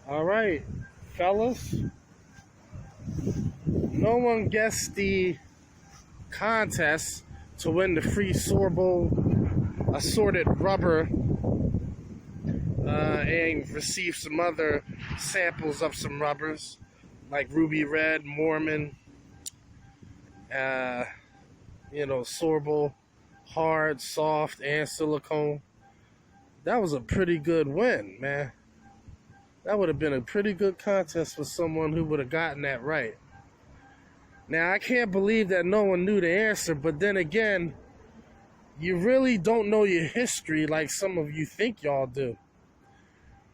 All right, fellas. No one guessed the contest to win the free Sorbo assorted rubber and receive some other samples of some rubbers like Ruby Red, Mormon, uh, Sorbo, hard, soft, and silicone. That was a pretty good win, man. That would have been a pretty good contest for someone who would have gotten that right. Now, I can't believe that no one knew the answer, but then again, you really don't know your history like some of you think y'all do.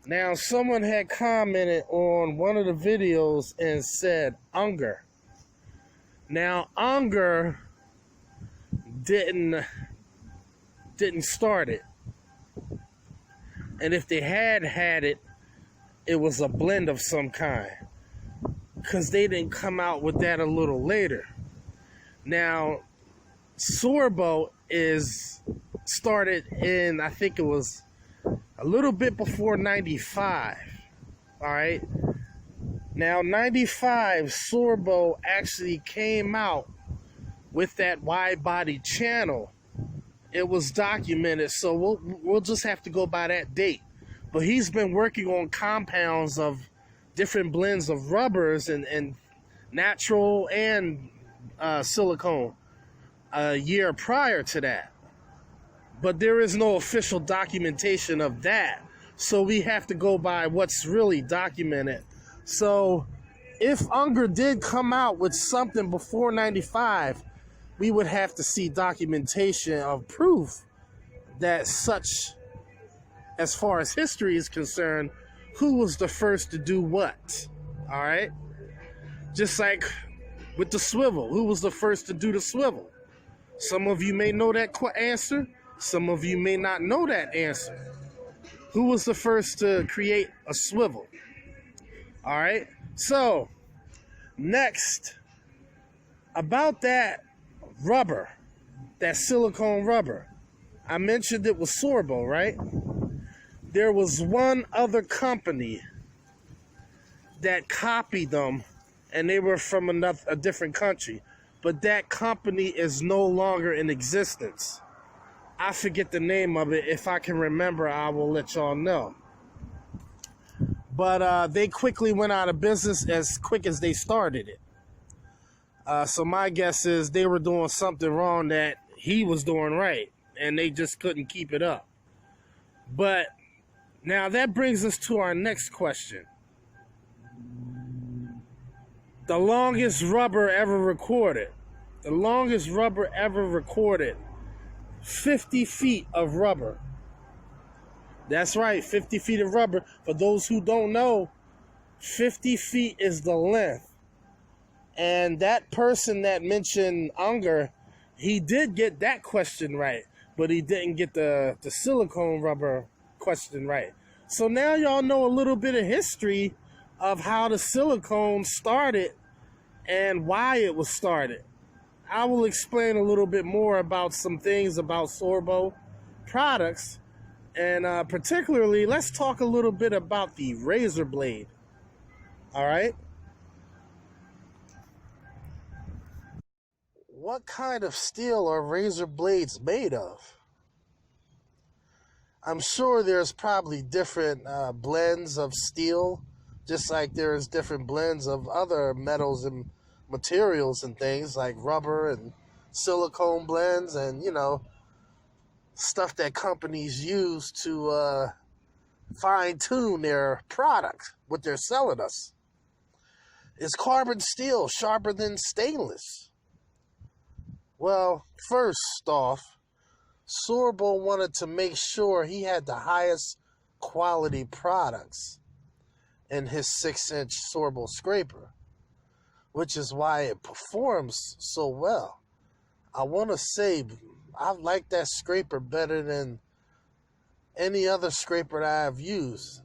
Now, someone had commented on one of the videos and said Unger. Now, Unger didn't start it. And if they had it, it was a blend of some kind. Because they didn't come out with that a little later. Now, Sorbo is started in, I think it was a little bit before 95. All right. Now, 95, Sorbo actually came out with that wide body channel. It was documented, so we'll just have to go by that date. But he's been working on compounds of different blends of rubbers and natural and silicone a year prior to that. But there is no official documentation of that. So we have to go by what's really documented. So if Unger did come out with something before 95, we would have to see documentation of proof that such, as far as history is concerned, who was the first to do what. All right? Just like with the swivel. Who was the first to do the swivel? Some of you may know that answer. Some of you may not know that answer. Who was the first to create a swivel? All right? So, next, about that rubber, that silicone rubber. I mentioned it was Sorbo, right? There was one other company that copied them, and they were from a different country. But that company is no longer in existence. I forget the name of it. If I can remember, I will let y'all know. But they quickly went out of business as quick as they started it. So my guess is they were doing something wrong that he was doing right, and they just couldn't keep it up. But now that brings us to our next question. The longest rubber ever recorded. The longest rubber ever recorded. 50 feet of rubber. That's right, 50 feet of rubber. For those who don't know, 50 feet is the length. And that person that mentioned Unger, he did get that question right, but he didn't get the silicone rubber question right. So now y'all know a little bit of history of how the silicone started and why it was started. I will explain a little bit more about some things about Sorbo products, and particularly, let's talk a little bit about the razor blade. All right? What kind of steel are razor blades made of? I'm sure there's probably different blends of steel, just like there's different blends of other metals and materials and things like rubber and silicone blends and, stuff that companies use to fine-tune their product, what they're selling us. Is carbon steel sharper than stainless? Well, first off, Sorbo wanted to make sure he had the highest quality products in his 6-inch Sorbo scraper, which is why it performs so well. I want to say I like that scraper better than any other scraper that I've used.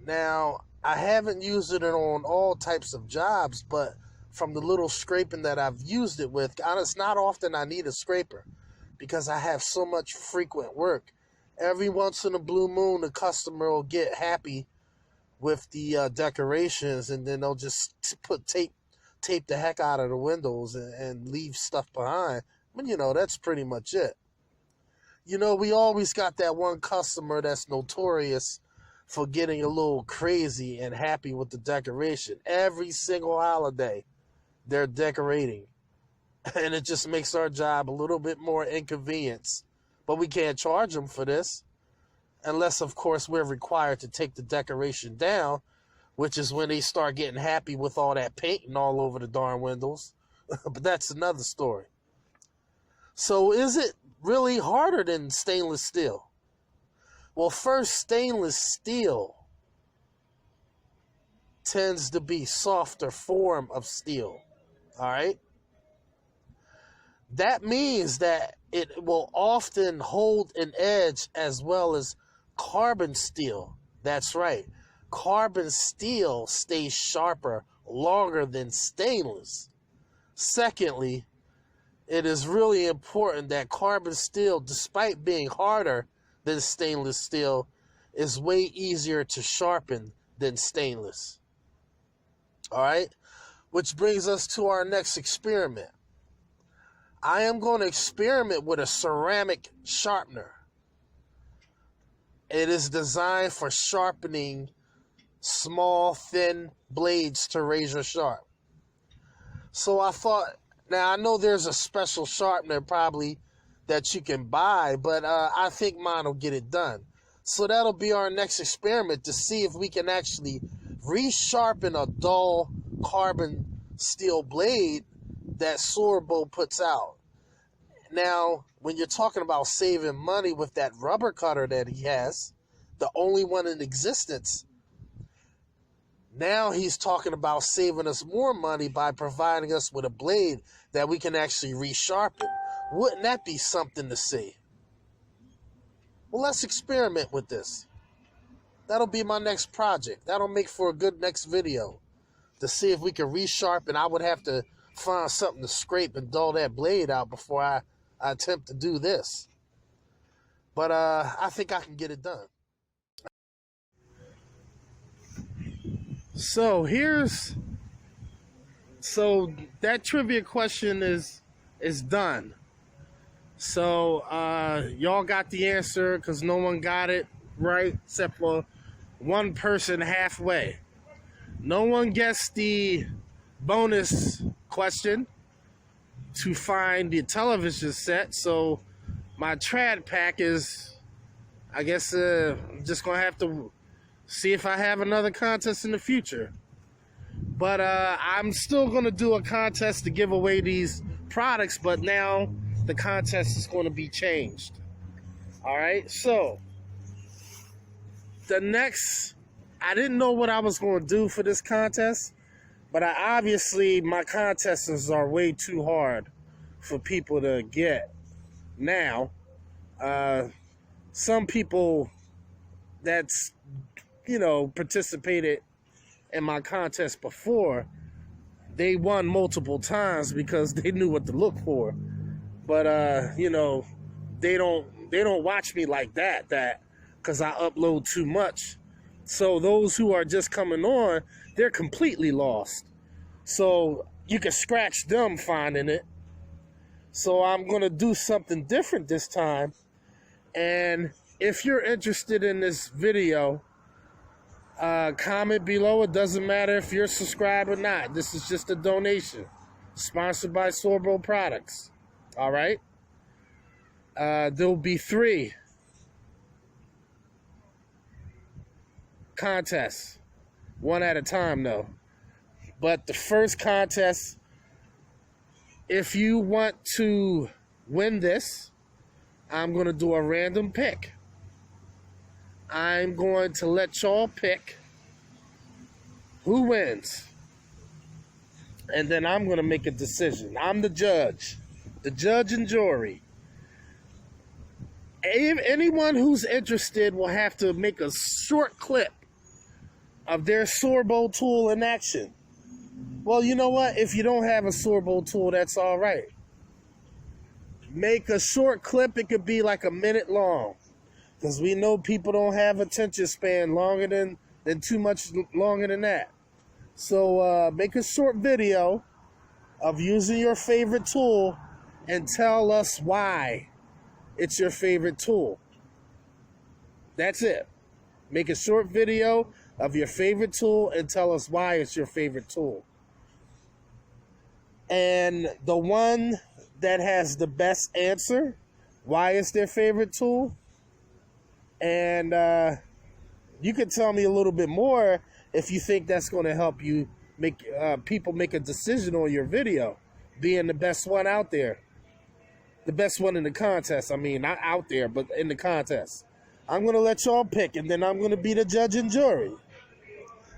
Now, I haven't used it on all types of jobs, but from the little scraping that I've used it with, it's not often I need a scraper because I have so much frequent work. Every once in a blue moon, the customer will get happy with the decorations, and then they'll just put tape the heck out of the windows and leave stuff behind. But that's pretty much it. We always got that one customer that's notorious for getting a little crazy and happy with the decoration. Every single holiday, they're decorating. And it just makes our job a little bit more inconvenience. But we can't charge them for this. Unless, of course, we're required to take the decoration down, which is when they start getting happy with all that painting all over the darn windows. But that's another story. So is it really harder than stainless steel? Well, first, stainless steel tends to be softer form of steel. All right? That means that it will often hold an edge as well as carbon steel. That's right. Carbon steel stays sharper longer than stainless. Secondly, it is really important that carbon steel, despite being harder than stainless steel, is way easier to sharpen than stainless. All right? Which brings us to our next experiment. I am going to experiment with a ceramic sharpener. It is designed for sharpening small, thin blades to razor sharp. So I thought, now I know there's a special sharpener probably that you can buy, but I think mine will get it done. So that'll be our next experiment to see if we can actually resharpen a dull carbon steel blade that Sorbo puts out. Now, when you're talking about saving money with that rubber cutter that he has, the only one in existence, now he's talking about saving us more money by providing us with a blade that we can actually resharpen. Wouldn't that be something to see? Well, let's experiment with this. That'll be my next project. That'll make for a good next video to see if we can resharpen. I would have to find something to scrape and dull that blade out before I attempt to do this. But I think I can get it done. So that trivia question is done. So y'all got the answer because no one got it right except for one person halfway. No one guessed the bonus question to find the television set. So my trad pack is, I guess, I'm just going to have to see if I have another contest in the future. But I'm still going to do a contest to give away these products, but now the contest is going to be changed. All right, so the next, I didn't know what I was going to do for this contest, but obviously my contests are way too hard for people to get now. Some people that's, participated in my contest before, they won multiple times because they knew what to look for. But they don't watch me like that because I upload too much. So those who are just coming on, they're completely lost. So you can scratch them finding it. So I'm going to do something different this time. And if you're interested in this video, comment below. It doesn't matter if you're subscribed or not. This is just a donation sponsored by Sorbo Products. All right. There'll be 3 contests, one at a time though. But the first contest, if you want to win this, I'm going to do a random pick. I'm going to let y'all pick who wins. And then I'm going to make a decision. I'm the judge and jury. Anyone who's interested will have to make a short clip of their Sorbo tool in action. Well, you know what? If you don't have a Sorbo tool, that's all right. Make a short clip. It could be like a minute long, because we know people don't have attention span longer than than too much longer than that. So make a short video of using your favorite tool and tell us why it's your favorite tool. That's it. Make a short video of your favorite tool and tell us why it's your favorite tool. And the one that has the best answer, why it's their favorite tool, and you can tell me a little bit more if you think that's going to help you make people make a decision on your video, being the best one out there. The best one in the contest. I mean, not out there, but in the contest. I'm going to let y'all pick, and then I'm going to be the judge and jury.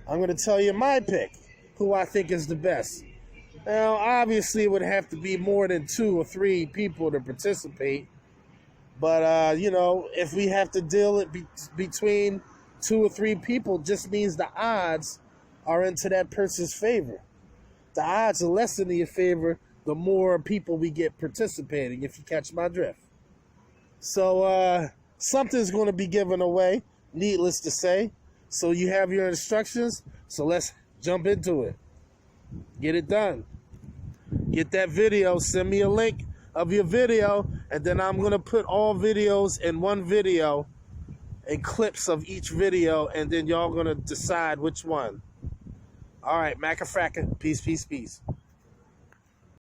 I'm going to tell you my pick, who I think is the best. Now, obviously, it would have to be more than 2 or 3 people to participate. But, you know, if we have to deal it between 2 or 3 people, just means the odds are into that person's favor. The odds are less in your favor the more people we get participating, if you catch my drift. So, something's going to be given away, needless to say. So you have your instructions, so let's jump into it. Get it done. Get that video, send me a link of your video, and then I'm going to put all videos in one video and clips of each video, and then y'all going to decide which one. All right, Macafracka. Peace, peace, peace.